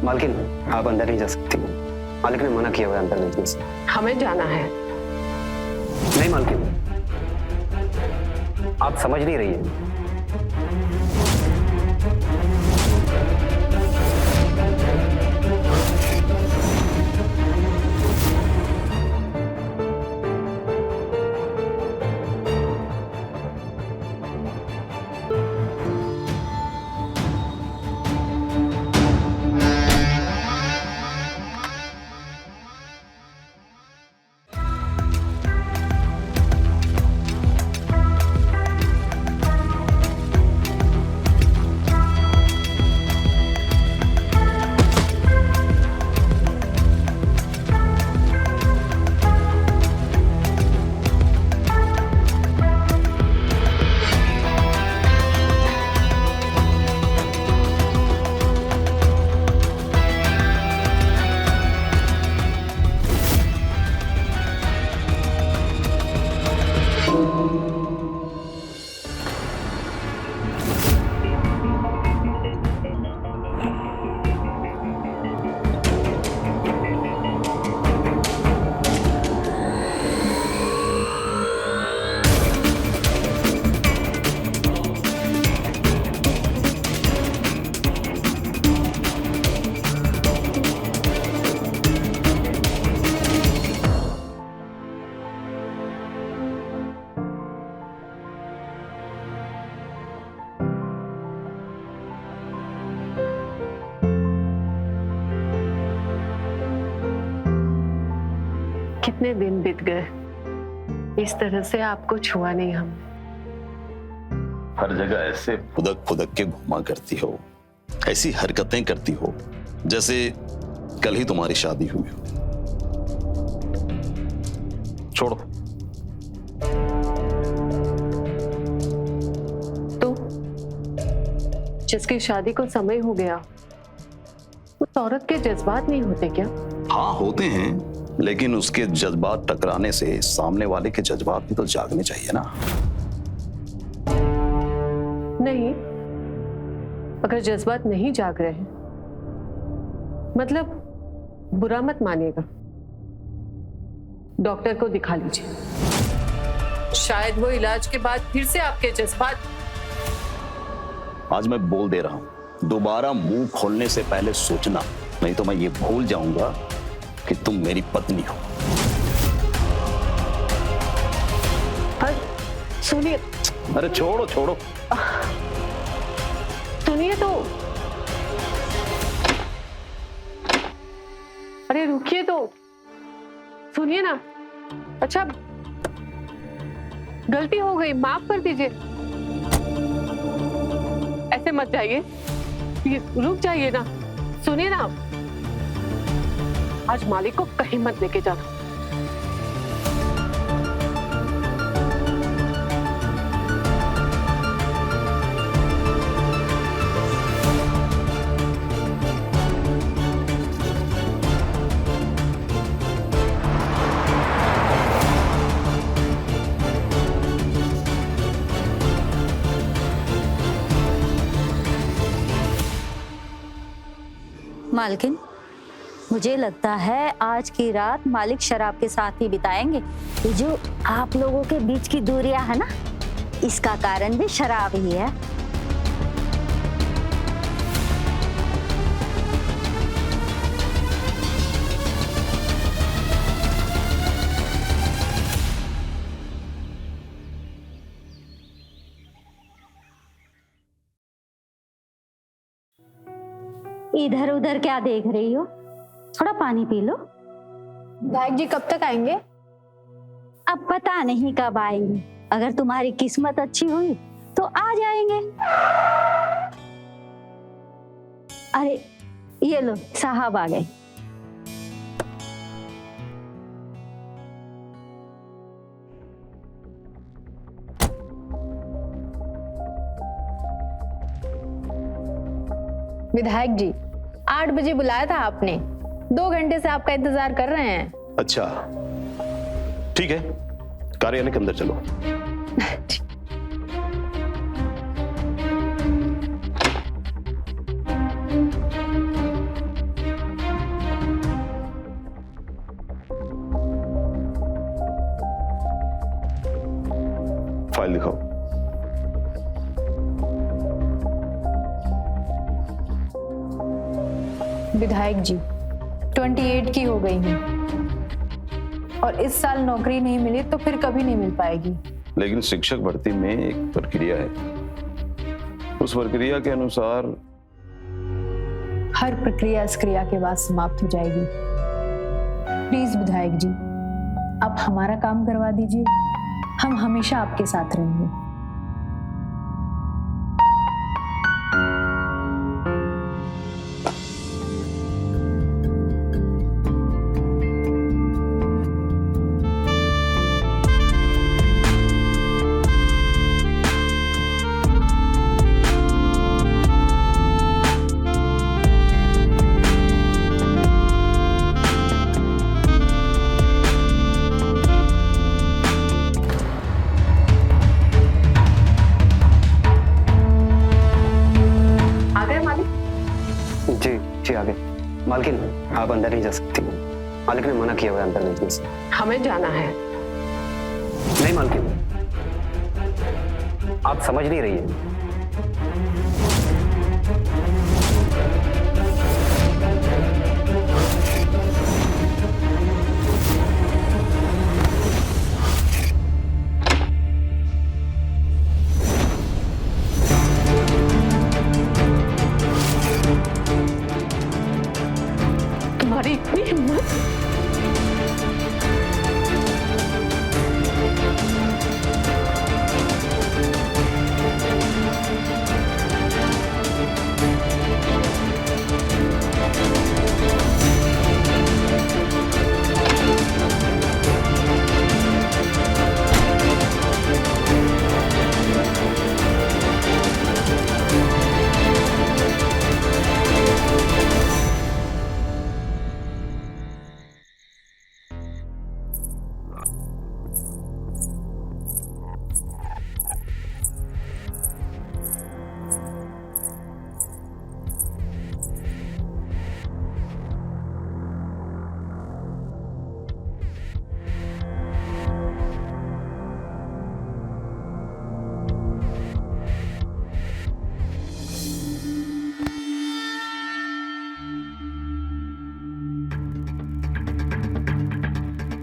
मालकिन, आप अंदर नहीं जा सकती। मालिक ने मना किया हुआ है अंदर नहीं जा सकती। हमें जाना है। नहीं मालकिन, आप समझ नहीं रही है। कितने दिन बीत गए, इस तरह से आपको छुआ नहीं हमने। हर जगह ऐसे फुदक फुदक के घुमा करती हो, ऐसी हरकतें करती हो जैसे कल ही तुम्हारी शादी हुई हो। छोड़ो। तो जिसकी शादी को समय हो गया, उस औरत के जज्बात नहीं होते क्या? हाँ होते हैं, लेकिन उसके जज्बात टकराने से सामने वाले के जज्बात भी तो जागने चाहिए ना। नहीं, अगर जज्बात नहीं जाग रहे हैं, मतलब बुरा मत मानिएगा, डॉक्टर को दिखा लीजिए। शायद वो इलाज के बाद फिर से आपके जज्बात। आज मैं बोल दे रहा हूं, दोबारा मुंह खोलने से पहले सोचना, नहीं तो मैं ये भूल जाऊंगा कि तुम मेरी पत्नी हो। सुनिए। अरे छोड़ो छोड़ो। सुनिए तो। अरे रुकिए तो, सुनिए ना। अच्छा, गलती हो गई, माफ कर दीजिए। ऐसे मत जाइए, रुक जाइए ना। सुनिए ना, आज मालिक को कहीं मत लेके जाना। मालकिन, मुझे लगता है आज की रात मालिक शराब के साथ ही बिताएंगे। ये जो आप लोगों के बीच की दूरियां है ना, इसका कारण भी शराब ही है। इधर उधर क्या देख रही हो? थोड़ा पानी पी लो। विधायक जी कब तक आएंगे? अब पता नहीं कब आएंगे। अगर तुम्हारी किस्मत अच्छी हुई तो आ जाएंगे। अरे ये लो, साहब आ गए। विधायक जी 8 बजे बुलाया था आपने, 2 घंटे से आपका इंतजार कर रहे हैं। अच्छा ठीक है, कार्यालय के अंदर चलो। दिखाओ। विधायक जी 28 की हो गई हूँ और इस साल नौकरी नहीं मिली तो फिर कभी नहीं मिल पाएगी। लेकिन शिक्षक भर्ती में एक प्रक्रिया है, उस प्रक्रिया के अनुसार हर प्रक्रिया इस क्रिया के बाद समाप्त हो जाएगी। प्लीज विधायक जी, आप हमारा काम करवा दीजिए, हम हमेशा आपके साथ रहेंगे। जी आ गए। मालकिन आप अंदर नहीं जा सकती, मालिक ने मना किया हुआ है अंदर नहीं जा। हमें जाना है। नहीं मालकिन, आप समझ नहीं रही है। तुम्हारी इतनी हिम्मत!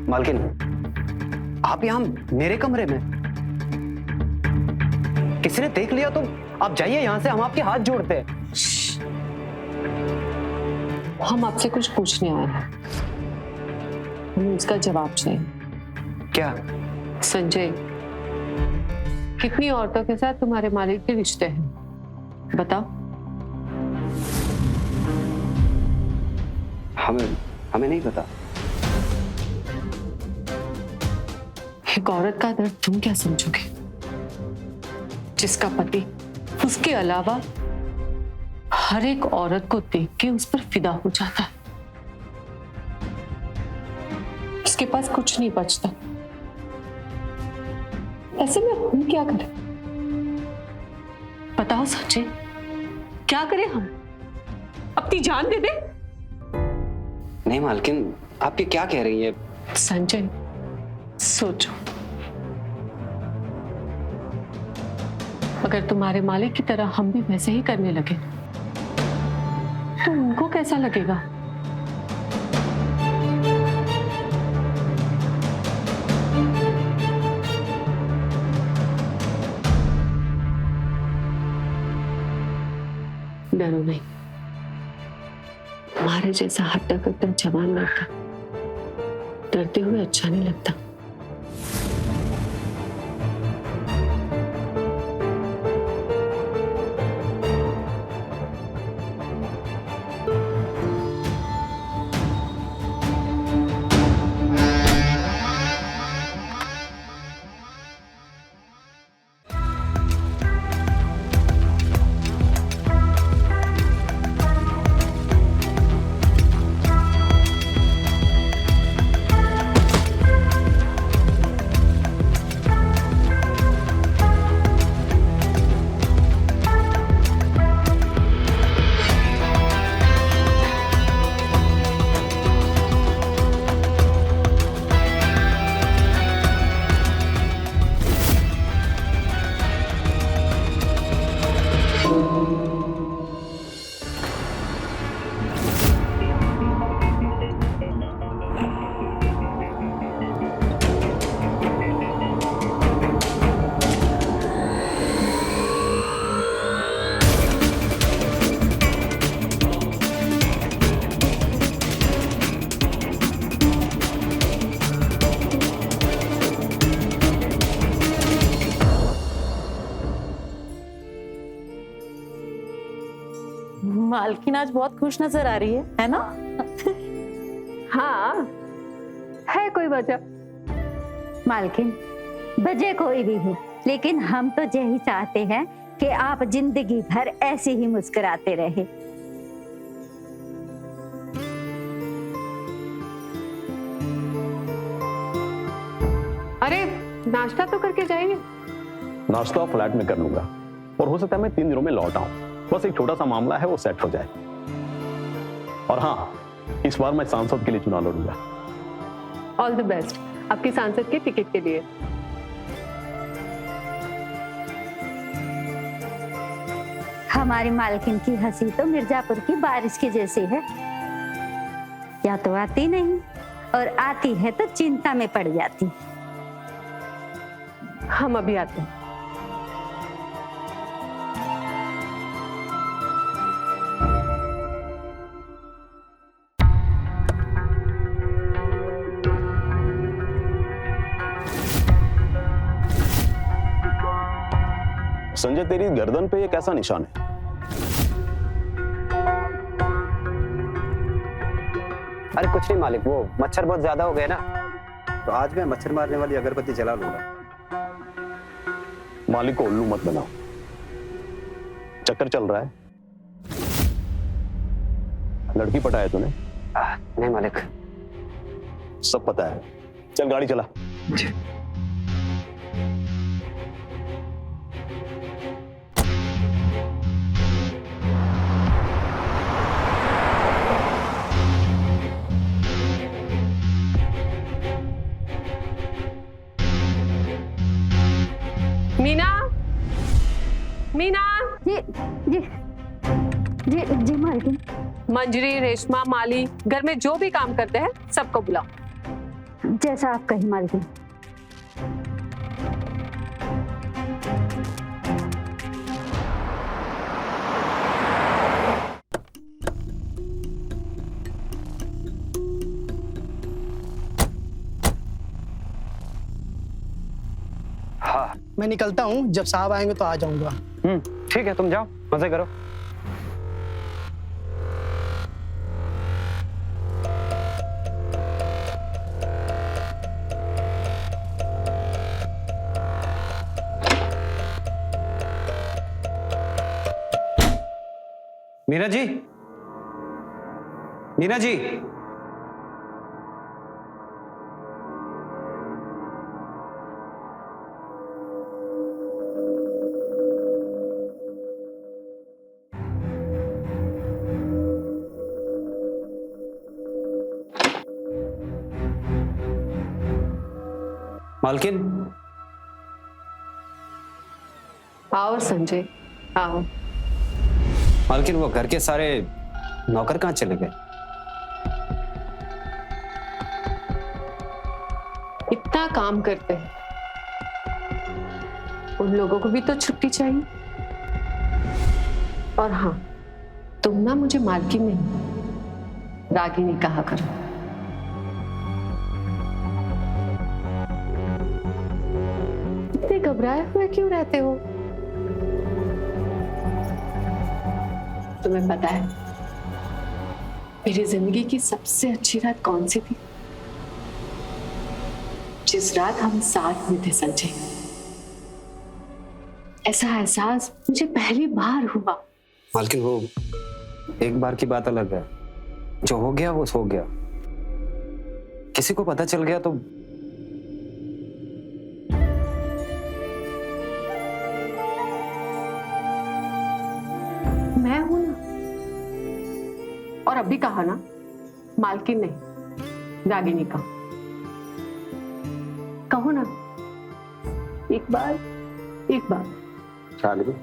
मालकिन, आप यहाँ मेरे कमरे में? किसी ने देख लिया तो आप जाइए यहाँ से, हम आपके हाथ जोड़ते हैं। हम आपसे कुछ पूछने आए हैं, हमें उसका जवाब चाहिए। क्या? संजय, कितनी औरतों के साथ तुम्हारे मालिक के रिश्ते हैं, बताओ। हमें नहीं पता। एक औरत का दर्द तुम क्या समझोगे, जिसका पति उसके अलावा हर एक औरत को देख के उस पर फिदा हो जाता है, उसके पास कुछ नहीं बचता। ऐसे में हम क्या करें? बताओ संजय, क्या करें हम? अपनी जान दे दे? नहीं मालकिन, आप ये क्या कह रही है? संजय, सोचो, अगर तुम्हारे मालिक की तरह हम भी वैसे ही करने लगे तो उनको कैसा लगेगा? डरो नहीं, हमारे जैसा हट्टा कट्टा जवान लड़का डरते हुए अच्छा नहीं लगता। मालकिन आज बहुत खुश नजर आ रही है ना? हाँ, है कोई वजह? मालकिन, वजह कोई भी हो, लेकिन हम तो यही चाहते हैं कि आप जिंदगी भर ऐसे ही मुस्कुराते रहे। अरे नाश्ता तो करके जाइए। नाश्ता फ्लैट में कर लूंगा और हो सकता है मैं 3 दिनों में लौट आऊं। बस एक छोटा सा मामला है, वो सेट हो जाए। और हाँ, इस बार मैं सांसद के लिए चुनाव लड़ूंगा। ऑल द बेस्ट आपकी सांसद के टिकट के लिए। हमारी मालकिन की हंसी तो मिर्जापुर की बारिश के जैसी है, या तो आती नहीं और आती है तो चिंता में पड़ जाती। हम अभी आते हैं। संजय, तेरी गर्दन पे ये कैसा निशान है? अरे कुछ नहीं मालिक, वो मच्छर बहुत ज्यादा हो गए ना, तो आज मैं मच्छर मारने वाली अगरबत्ती जला लूंगा। मालिक को उल्लू मत बनाओ। चक्कर चल रहा है? लड़की पटाया तूने? नहीं मालिक। सब पता है। चल गाड़ी चला। मीना, मीना। जी जी जी जी मालकिन। मंजरी, रेशमा, माली, घर में जो भी काम करते हैं सबको बुलाओ। जैसा आप कहें मालकिन। हाँ मैं निकलता हूँ, जब साहब आएंगे तो आ जाऊंगा। ठीक है, तुम जाओ, मजे करो। मीना जी, मीना जी। मालकिन। आओ संजय, आओ। मालकिन, वो घर के सारे नौकर कहाँ चले गए? इतना काम करते हैं, उन लोगों को भी तो छुट्टी चाहिए। और हाँ, तुम ना मुझे मालकिन नहीं, रागिनी कहा करो। इतने घबराए हुए क्यों रहते हो? तुम्हें पता है मेरी जिंदगी की सबसे अच्छी रात कौन सी थी? जिस रात हम साथ में थे संजय। ऐसा एहसास मुझे पहली बार हुआ। मालकिन, वो एक बार की बात अलग है, जो हो गया वो हो गया। किसी को पता चल गया तो मैं हूं ना, और अभी कहा ना, मालकिन नहीं, रागिनी का। कहो ना, एक बार, एक बार। शालिनी,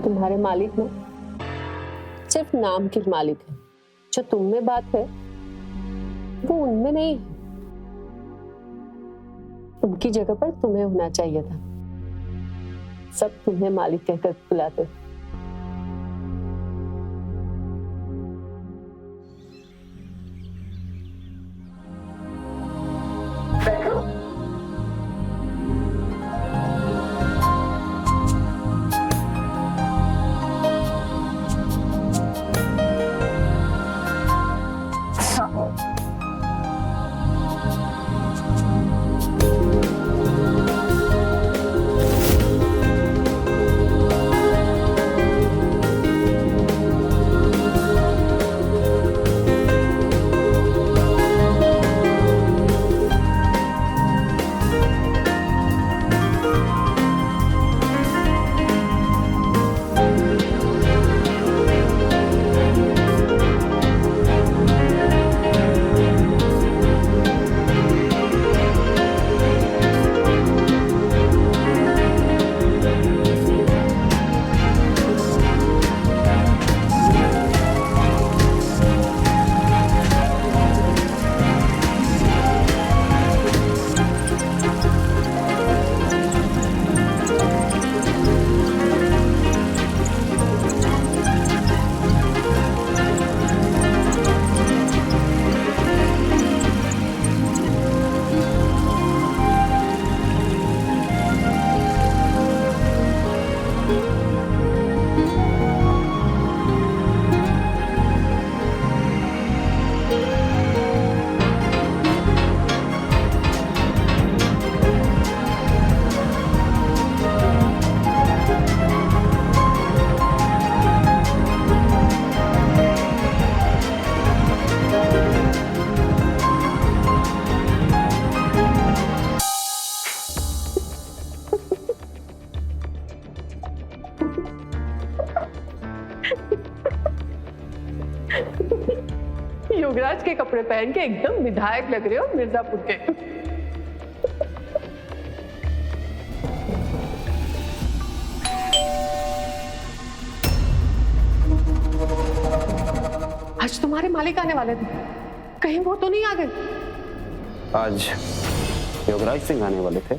तुम्हारे मालिक ना सिर्फ नाम के मालिक है। जो तुम में बात है वो उनमें नहीं है। उनकी जगह पर तुम्हें होना चाहिए था। सब तुम्हें मालिक कहकर बुलाते। युवराज के कपड़े पहन के एकदम विधायक लग रहे हो मिर्जापुर के। आज तुम्हारे मालिक आने वाले थे, कहीं वो तो नहीं आ गए? आज युवराज सिंह आने वाले थे।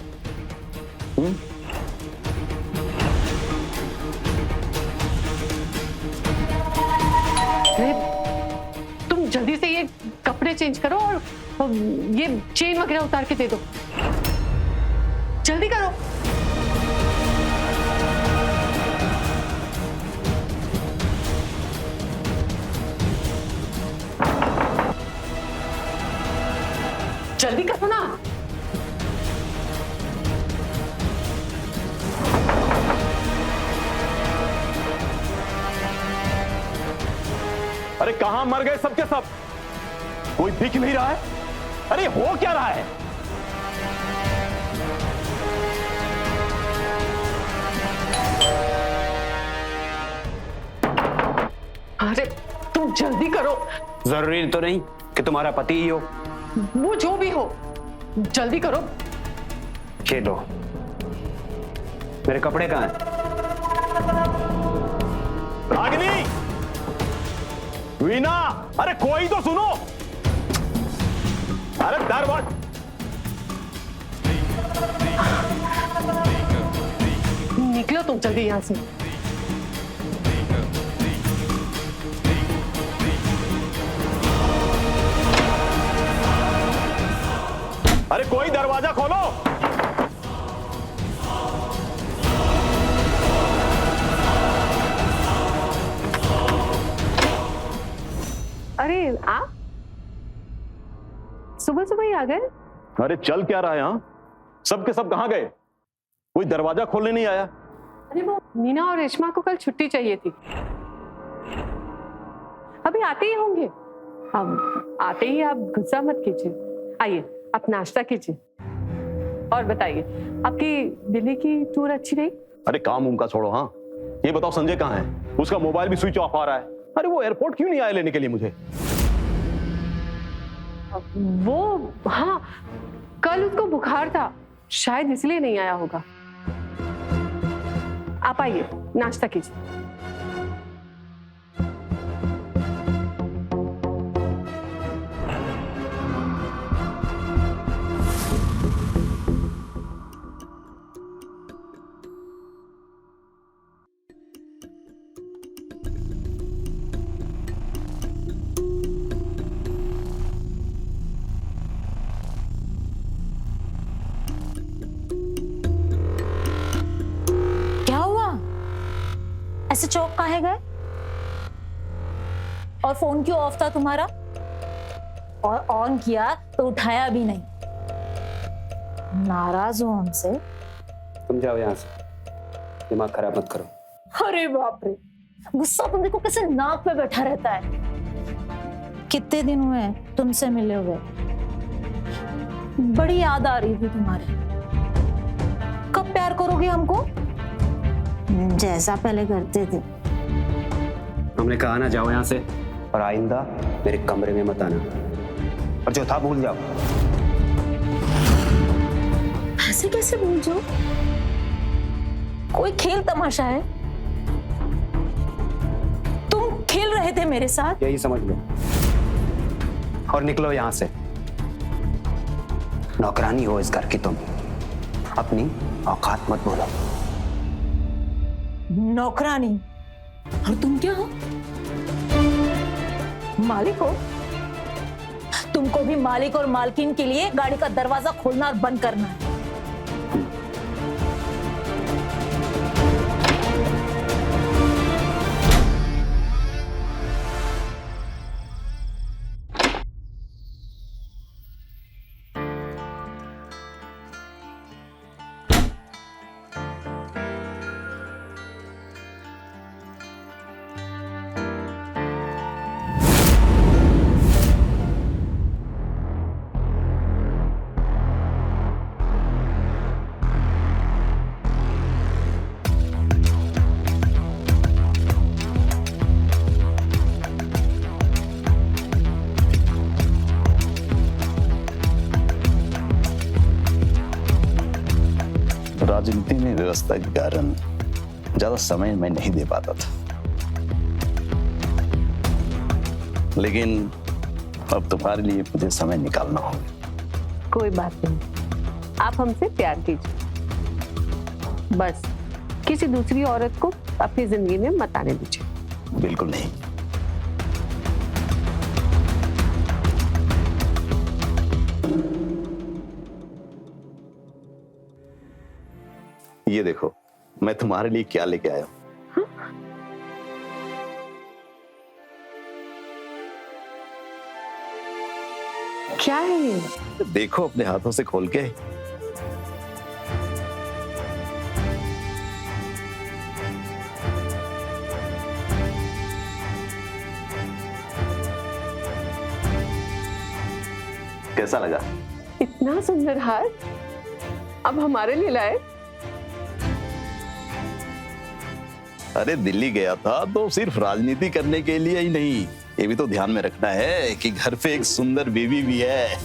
तुम जल्दी से ये कपड़े चेंज करो और ये चेन वगैरह उतार के दे दो, जल्दी करो। जल्दी करो ना। अरे कहां मर गए सबके सब? कोई दिख नहीं रहा है। अरे हो क्या रहा है? अरे तुम जल्दी करो। जरूरी तो नहीं कि तुम्हारा पति ही हो। वो जो भी हो, जल्दी करो। ये लो, मेरे कपड़े कहाँ हैं? रागिनी, वीना, अरे कोई तो सुनो। अरे दरवाजा। निकलो तुम जल्दी यहां से। अरे कोई दरवाजा खोलो। अरे आप सुबह सुबह ही आ गए? अरे चल क्या रहा है यहां? सबके सब कहां गए? कोई दरवाजा खोलने नहीं आया। अरे वो मीना और रेशमा को कल छुट्टी चाहिए थी, अभी आते ही होंगे। अब आते ही आप गुस्सा मत कीजिए, आइए आप नाश्ता कीजिए और बताइए आपकी दिल्ली की टूर अच्छी रही? अरे काम उनका छोड़ो। हाँ ये बताओ संजय कहाँ है? उसका मोबाइल भी स्विच ऑफ आ रहा है। अरे वो एयरपोर्ट क्यों नहीं आया लेने के लिए मुझे? वो हाँ, कल उसको बुखार था, शायद इसलिए नहीं आया होगा। आप आइए, नाश्ता कीजिए। क्या हुआ? ऐसे चौक काहे गए? और फोन क्यों ऑफ था तुम्हारा? और ऑन किया तो उठाया भी नहीं। नाराज हो हमसे? तुम जाओ यहाँ से, दिमाग खराब मत करो। अरे बाप रे, गुस्सा तुम देखो कैसे नाक पे बैठा रहता है। कितने दिन हुए तुमसे मिले हुए, बड़ी याद आ रही थी तुम्हारी। कब प्यार करोगे हमको जैसा पहले करते थे? हमने कहा ना जाओ यहाँ से, और आइंदा मेरे कमरे में मत आना, और जो था भूल जाओ। ऐसे कैसे भूल जाओ? कोई खेल तमाशा है? तुम खेल रहे थे मेरे साथ। यही समझ लो, और निकलो यहाँ से। नौकरानी हो इस घर की तुम, अपनी औकात मत बोलो। नौकरानी? और तुम क्या हो? मालिक हो? तुमको भी मालिक और मालकिन के लिए गाड़ी का दरवाजा खोलना और बंद करना है। राजनीति में व्यवस्था के कारण ज्यादा समय मैं नहीं दे पाता था, लेकिन अब तुम्हारे लिए मुझे समय निकालना होगा। कोई बात नहीं, आप हमसे प्यार कीजिए, बस किसी दूसरी औरत को अपनी जिंदगी में मत आने दीजिए। बिल्कुल नहीं। ये देखो मैं तुम्हारे लिए क्या लेके आया हूं। क्या है ये? देखो अपने हाथों से खोल के। कैसा लगा? इतना सुंदर हार अब हमारे लिए लाए? अरे दिल्ली गया था तो सिर्फ राजनीति करने के लिए ही नहीं, ये भी तो ध्यान में रखना है कि घर पे एक सुंदर बेबी भी है।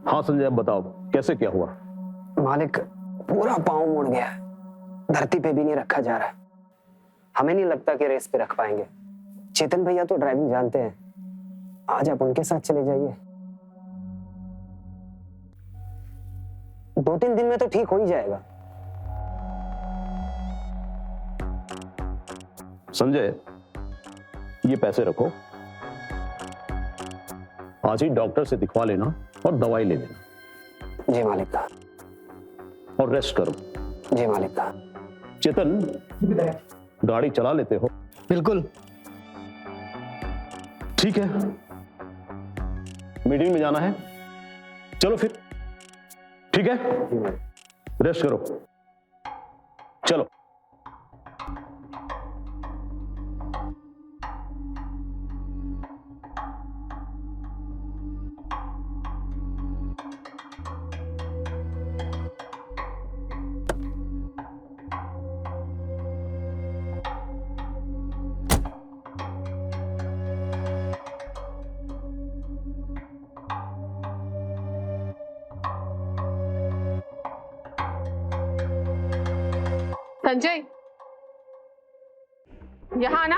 हाँ संजय, अब बताओ कैसे क्या हुआ? मालिक, पूरा पांव मुड़ गया है, धरती पे भी नहीं रखा जा रहा है। हमें नहीं लगता कि रेस पे रख पाएंगे। चेतन भैया तो ड्राइविंग जानते हैं, आज आप उनके साथ चले जाइए। 2-3 दिन में तो ठीक हो ही जाएगा। संजय, ये पैसे रखो, आज ही डॉक्टर से दिखवा लेना और दवाई ले लेना। जी मालिक का। और रेस्ट करो। जी मालिक का। चेतन, गाड़ी चला लेते हो? बिल्कुल। ठीक है, मीटिंग में जाना है, चलो फिर। ठीक है, रेस्ट करो। चलो। संजय, यहाँ आना।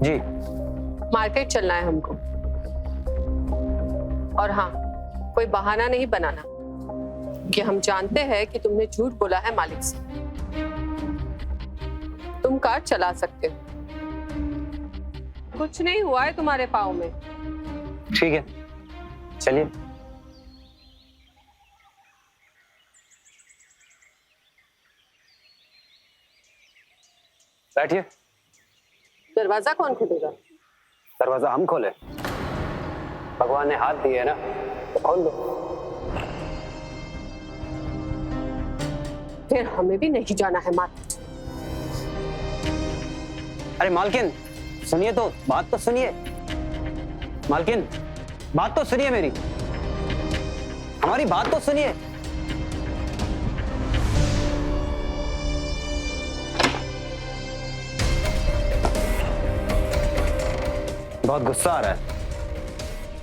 जी। मार्केट चलना है हमको। और हाँ, कोई बहाना नहीं बनाना कि हम जानते हैं कि तुमने झूठ बोला है मालिक से। तुम कार चला सकते हो, कुछ नहीं हुआ है तुम्हारे पाँव में। ठीक है, चलिए। बैठिए। दरवाजा कौन खोलेगा? दरवाजा हम खोले? भगवान ने हाथ दिए ना, तो खोल दो। फिर हमें भी नहीं जाना है मार्केट। अरे मालकिन, सुनिए तो, बात तो सुनिए। मालकिन, बात तो सुनिए मेरी, हमारी बात तो सुनिए। बहुत गुस्सा आ रहा है,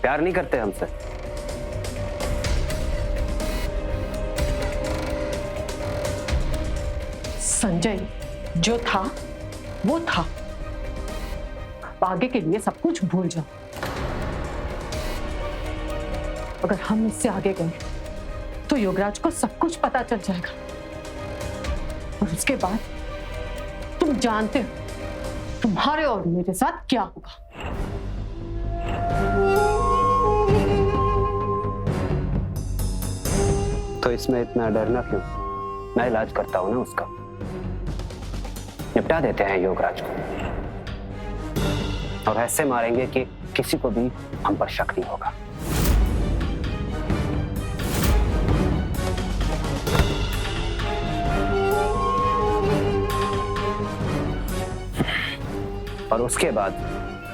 प्यार नहीं करते हमसे। संजय, जो था वो था। आगे के लिए सब कुछ भूल जाओ। अगर हम इससे आगे गए तो योगराज को सब कुछ पता चल जाएगा, और उसके बाद तुम जानते हो तुम्हारे और मेरे साथ क्या होगा। तो इसमें इतना डरना क्यों? मैं इलाज करता हूं ना उसका, निपटा देते हैं योगराज को, और ऐसे मारेंगे कि किसी को भी हम पर शक नहीं होगा। और उसके बाद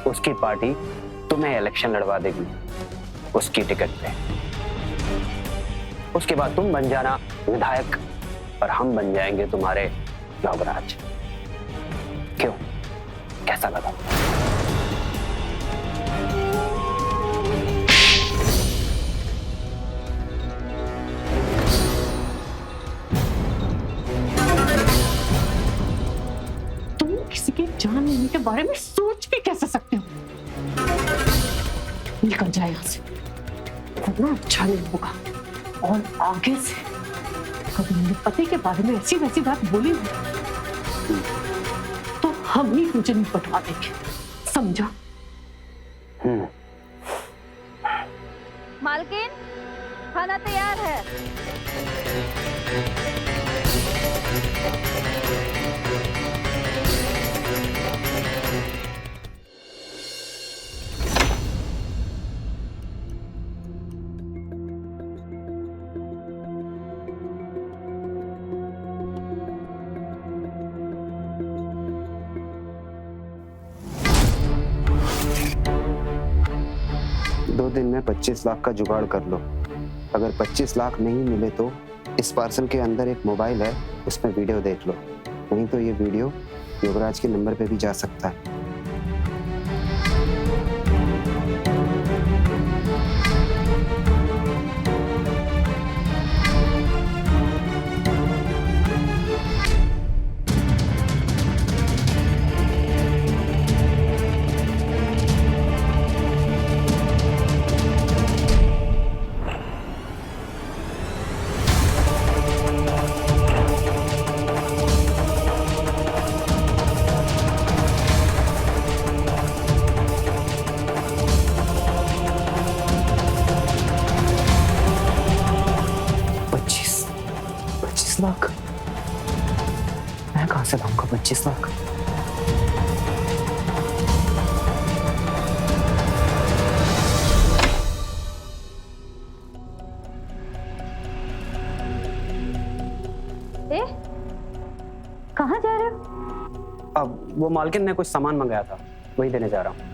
उसकी पार्टी तुम्हें इलेक्शन लड़वा देगी उसकी टिकट पे। उसके बाद तुम बन जाना विधायक और हम बन जाएंगे तुम्हारे योगराज। क्यों, कैसा लगा? तुम किसी की जान लेने के बारे में सोच भी कैसे सकते हो? निकल जाए यहाँ से, वरना अच्छा नहीं होगा। और आगे से कभी मेरे पति के बारे में ऐसी वैसी बात बोली तो हम ही तुझे नहीं पटवा देंगे, समझा? मालकिन, खाना तैयार है। दो दिन में 25 लाख का जुगाड़ कर लो। अगर 25 लाख नहीं मिले तो इस पार्सल के अंदर एक मोबाइल है, उसमें वीडियो देख लो। नहीं तो ये वीडियो योगराज के नंबर पे भी जा सकता है। लाख? मैं कहां से लाऊंगा 25 लाख? ए, कहाँ जा रहे हो? अब वो मालकिन ने कुछ सामान मंगाया था, वही देने जा रहा हूँ।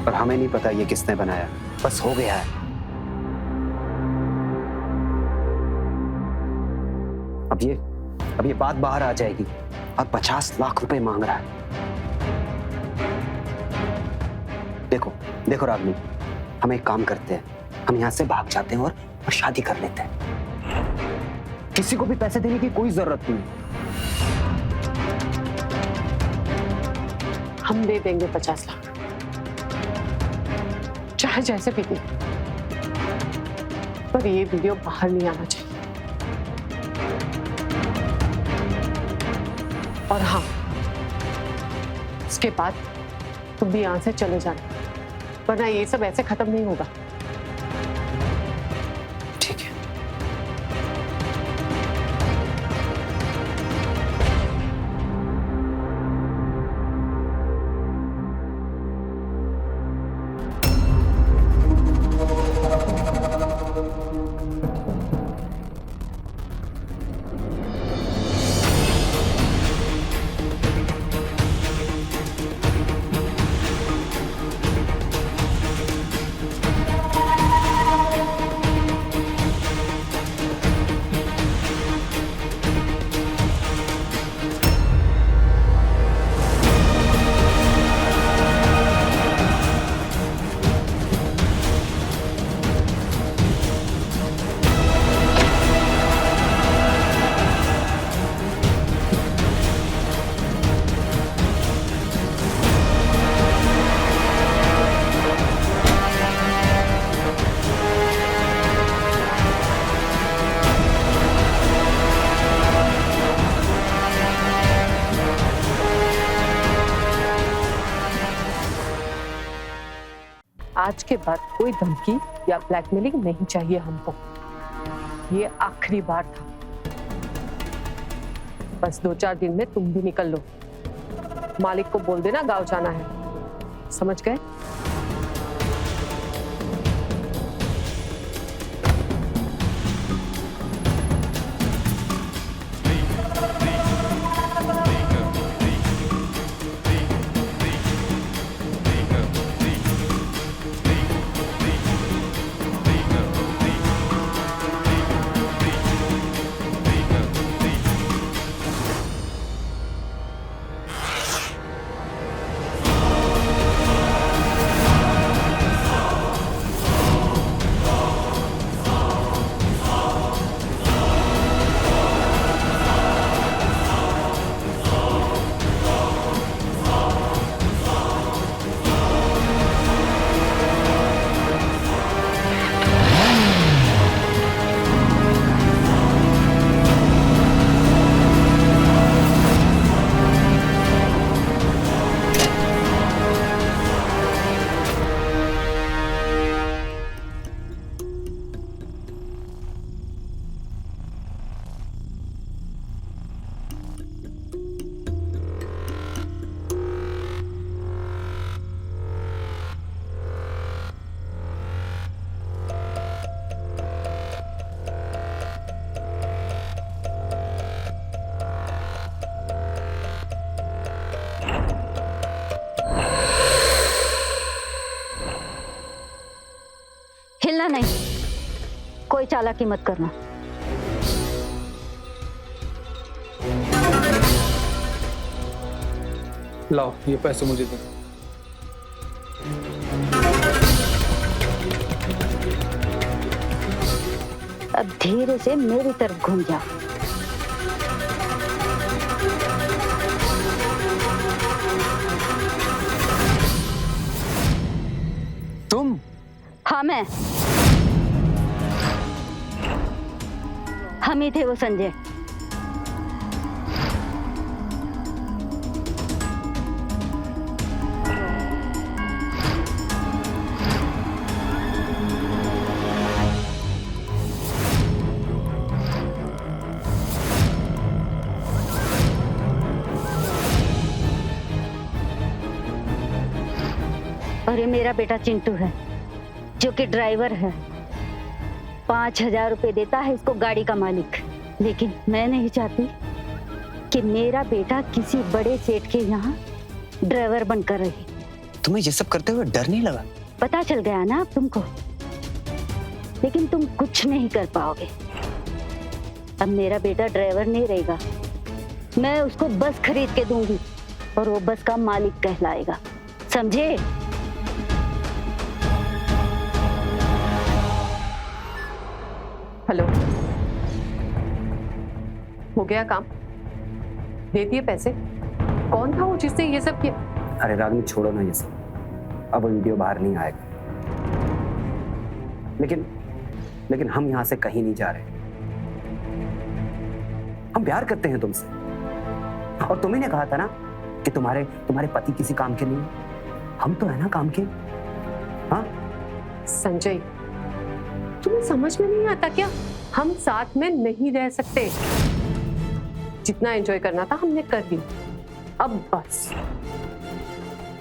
पर हमें नहीं पता ये किसने बनाया, बस हो गया है। अब ये बात बाहर आ जाएगी और 50 लाख रुपए मांग रहा है। देखो देखो रागनी, हम एक काम करते हैं, हम यहाँ से भाग जाते हैं और शादी कर लेते हैं। किसी को भी पैसे देने की कोई जरूरत नहीं। हम दे देंगे 50 लाख, चाहे जैसे भी दे, पर ये वीडियो बाहर नहीं आना चाहिए। और हाँ, इसके बाद तुम भी यहां से चले जाना, वरना ये सब ऐसे खत्म नहीं होगा। ठीक है। आज के बाद कोई धमकी या ब्लैकमेलिंग नहीं चाहिए हमको। ये आखिरी बार था। बस 2-4 दिन में तुम भी निकल लो। मालिक को बोल देना गांव जाना है, समझ गए? हिलना नहीं, कोई चालाकी मत करना। लाओ ये पैसे मुझे दो। अब धीरे से मेरी तरफ घूम जाओ। तुम? हाँ मैं। हम ही थे वो संजय। और ये मेरा बेटा चिंटू है जो कि ड्राइवर है। 5,000 रुपए देता है इसको गाड़ी का मालिक। लेकिन मैं नहीं चाहती कि मेरा बेटा किसी बड़े सेठ के यहाँ ड्राइवर बनकर रहे। तुम्हें ये सब करते हुए डर नहीं लगा? पता चल गया ना अब तुमको, लेकिन तुम कुछ नहीं कर पाओगे। अब मेरा बेटा ड्राइवर नहीं रहेगा, मैं उसको बस खरीद के दूंगी और वो बस का मालिक कहलाएगा, समझे? हेलो, हो गया काम? दे दिए पैसे? कौन था वो जिसने ये सब किया? अरे रागिनी छोड़ो ना ये सब, अब वीडियो बाहर नहीं आएगा। लेकिन हम यहाँ से कहीं नहीं जा रहे। हम प्यार करते हैं तुमसे, और तुम्ही ने कहा था ना कि तुम्हारे पति किसी काम के नहीं है। हम तो है ना काम के। हाँ संजय, तुम्हें समझ में नहीं आता क्या? हम साथ में नहीं रह सकते। जितना एंजॉय करना था हमने कर लिया, अब बस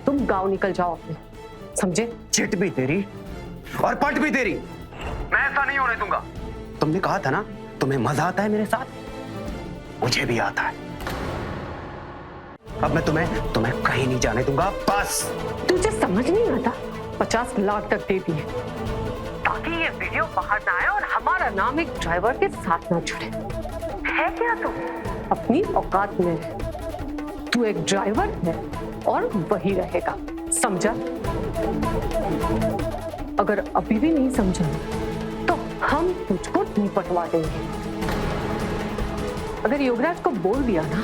तुम गांव निकल जाओ अपने, समझे? चिट भी तेरी और पट भी तेरी। मैं ऐसा नहीं होने दूंगा। तुमने कहा था ना तुम्हें मजा आता है मेरे साथ, मुझे भी आता है। अब मैं तुम्हें कहीं नहीं जाने दूंगा, बस। तुझे समझ नहीं आता? 50 लाख तक दे दिए ताकि ये वीडियो बाहर ना आए और हमारा नाम एक ड्राइवर के साथ ना जुड़े। है क्या तू? अपनी औकात में रह। तू एक ड्राइवर है और वही रहेगा, समझा? अगर अभी भी नहीं समझा तो हम तुझको नहीं पटवा देंगे। अगर योगराज को बोल दिया ना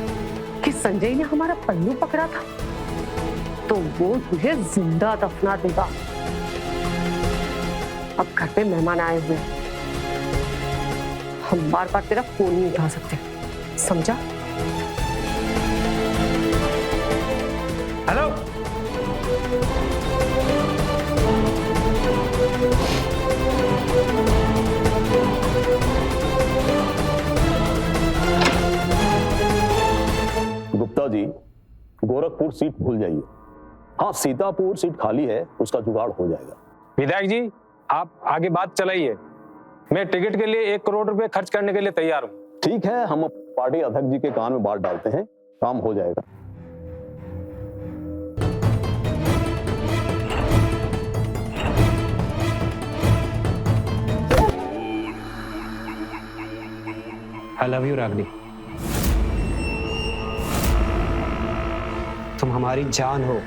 कि संजय ने हमारा पल्लू पकड़ा था तो वो तुझे जिंदा दफना देगा। अब घर पे मेहमान आए हुए, हम बार बार तेरा फोन नहीं उठा सकते, समझा? हेलो, गुप्ता जी, गोरखपुर सीट भूल जाइए। हाँ, सीतापुर सीट खाली है, उसका जुगाड़ हो जाएगा। विधायक जी, आप आगे बात चलाइए। मैं टिकट के लिए 1 करोड़ रुपए खर्च करने के लिए तैयार हूँ। ठीक है, हम पार्टी अध्यक्ष जी के कान में बात डालते हैं, काम हो जाएगा। आई लव यू रागिनी, तुम हमारी जान हो।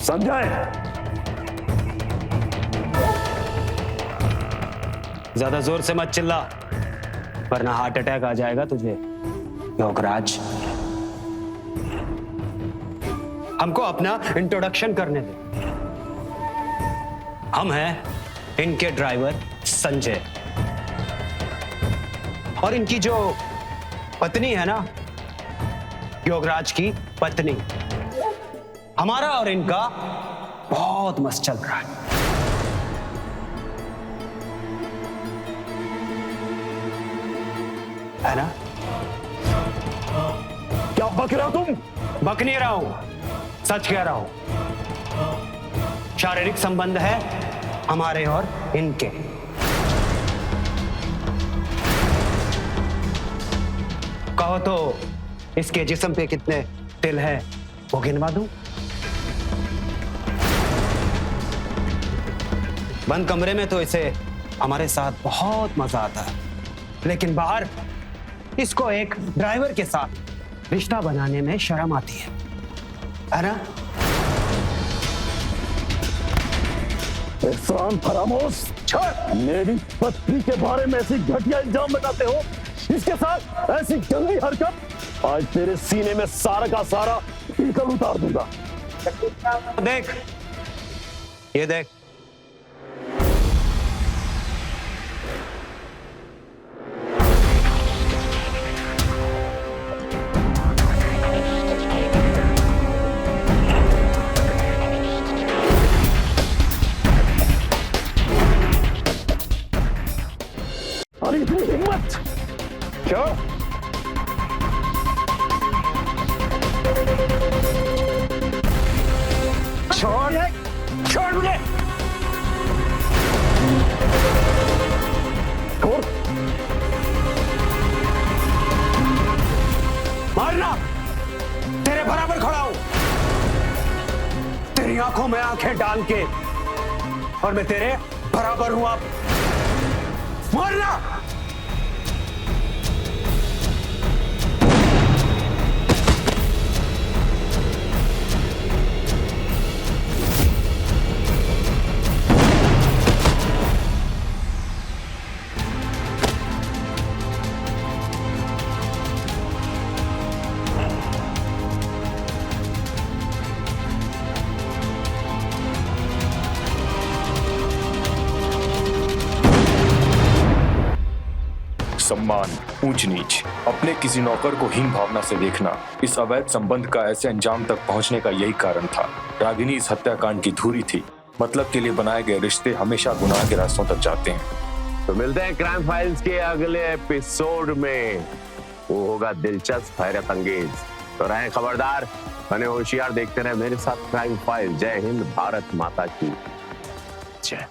संजय, ज्यादा जोर से मत चिल्ला, वरना हार्ट अटैक आ जाएगा तुझे। योगराज, हमको अपना इंट्रोडक्शन करने दे। हम हैं इनके ड्राइवर संजय, और इनकी जो पत्नी है ना, योगराज की पत्नी। हमारा और इनका बहुत मस्त चल रहा है। है ना? क्या बक रहे हो तुम? बक नहीं रहा हूं, सच कह रहा हूं। शारीरिक संबंध है हमारे और इनके। कहो तो इसके जिस्म पे कितने तिल हैं वो गिनवा दूं? बंद कमरे में तो इसे हमारे साथ बहुत मजा आता है, लेकिन बाहर इसको एक ड्राइवर के साथ रिश्ता बनाने में शर्म आती है ना? एहसान फरामोश, मेरी पत्नी के बारे में ऐसी घटिया इल्जाम लगाते हो, इसके साथ ऐसी गंदी हरकत, आज तेरे सीने में सारा का सारा पीकल उतार दूंगा। देख, ये देख, अरे इतनी हिम्मत क्या? मारना, तेरे बराबर खड़ा हूं, तेरी आंखों में आंखें डाल के, और मैं तेरे बराबर हूं। आप मारना। सम्मान, ऊंच नीच, अपने किसी नौकर को हीन भावना से देखना, इस अवैध संबंध का ऐसे अंजाम तक पहुंचने का यही कारण था। रागिनी इस हत्याकांड की धुरी थी। मतलब के लिए बनाए गए रिश्ते हमेशा गुनाह के रास्तों तक जाते हैं। तो मिलते हैं क्राइम फाइल्स के अगले एपिसोड में, वो होगा दिलचस्प, हैरत अंगेज। तो रहें खबरदार, बने होशियार, देखते रहे मेरे साथ क्राइम फाइल। जय हिंद, भारत माता की जय।